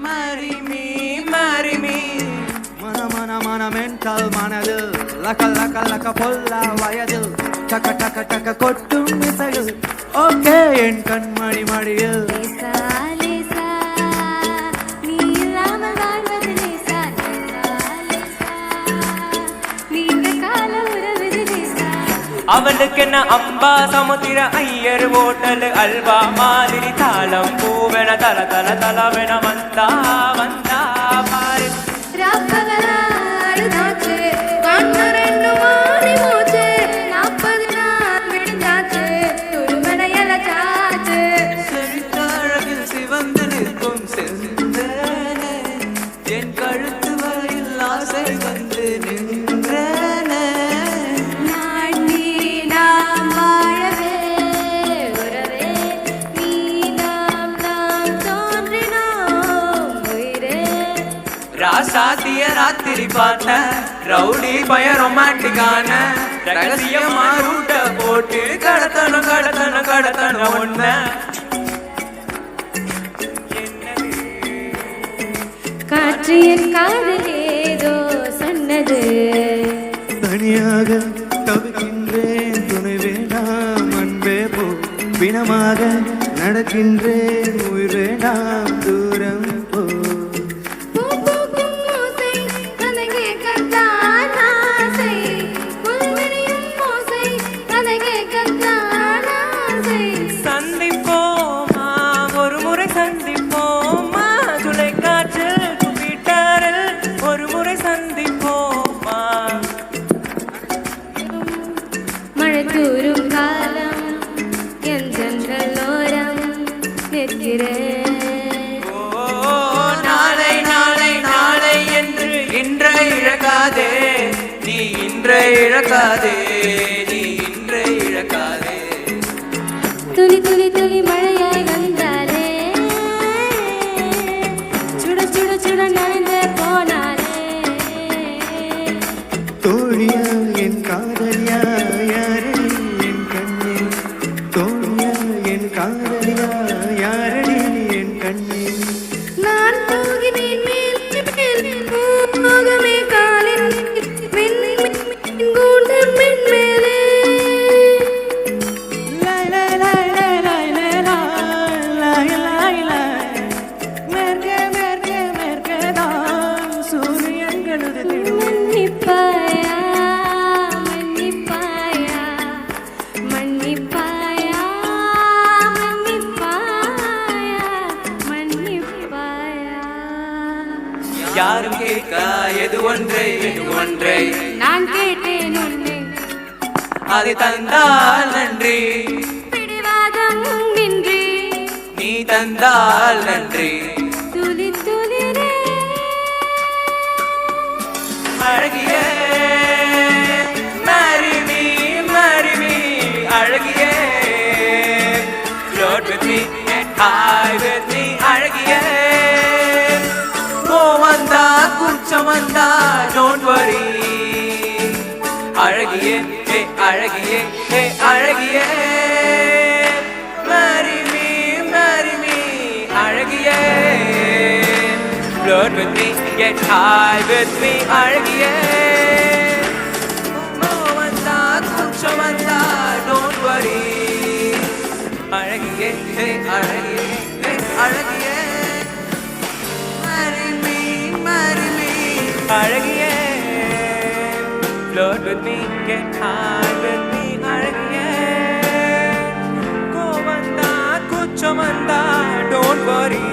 marry me, marry me. Mana mental manadil, laka polla vayadil, taka kottum misagil. Okay, en kanmani madiyil. Lesa lesa, நீ இல்லாமல் வாழ்வது லேசா. Lesa நீண்ட கால உறவு லேசா. அவளுக்கு என்ன அம்பா சமுத்திர ஐயர் ஓட்டல் அல்வா மாதிரி தாளம் பூவென தல தல தலவென வந்தா வந்தா பாரு ராப்பகலாடுதாச்சு கண்ணு ரெண்டு மாறி மூச்சு 40 நாள் விடுந்தாச்சு துருமனையல சாச்சு செழித்தழகில் சிவந்து நிற்கும் செந்தேனே என் கழுத்து வரையில் ஆசை வந்து நின்றேனே நாட்டி நாம் வாழவே உறவே நீ நாம் தோன்றினோம் உயிரே ராசாத்திய ராத்திரி பார்த்த ரவுடி பய ரொமான்டிக்கான ரகசியமா ரூட்ட போட்டு கடத்தணும் ஒன்ன காற்று என் காதல் ஏதோ சொன்னது தனியாக தவிக்கின்றேன் துணை வேண்டாம் அன்பே போ பிணமாக நடக்கின்றேன் உயிர் வேண்டாம் தூரம் போ பூ பூக்கும் ஓசை கதை கேட்கத்தான் ஆசை புல்வெளியும் ஓசை கதை கேட்கத்தான் ஆசை சந்திப்போமா ஒரு முறை சந்திப்போமா துளைக்காற்றில் ட்விட்டரில் ஒரு முறை சந்திப்போமா மழை தூரும் காலம் என் ஜன்னலோரம் நிற்கிறேன் நாளை நாளை நாளை என்று இன்றை இழக்காதே நீ இன்றை இழக்காதே நீ இன்றை இழக்காதே துளி துளி துளி மழையாய் வந்தாலே சுட சுட சுட நனைந்து போனாலே தோழியா என் காதலியா யாரடி என் கண்ணே தோழியா என் காதலியா யாரடி என் கண்ணே நான் போகிறேன் மேல் மோகமே காலில் மின் கூந்தல் மின் மேலே மன்னிப்பாயா மன்னிப்பாயா மன்னிப்பாயா மன்னிப்பாயா மன்னிப்பாயா யாரும் கேட்க எது ஒன்றை நான் கேட்டேன் உன்னை அதை தந்தால் நன்றி பிடிவாதம் இன்றி நீ தந்தால் நன்றி துளி துளிரே அழகியே marry me marry me அழகியே float with me get high with me அழகியே கோவந்தா குச்சம் வந்தா don't worry அழகியே hey அழகியே hey அழகியே marry me அழகியே float with me get high with me அழகியே கோவந்தா குச்சம் வந்தா don't worry அழகியே hey அழகியே hey அழகியே marry me அழகியே float with me get high with me அழகியே கோவந்தா குச்சம் வந்தா don't worry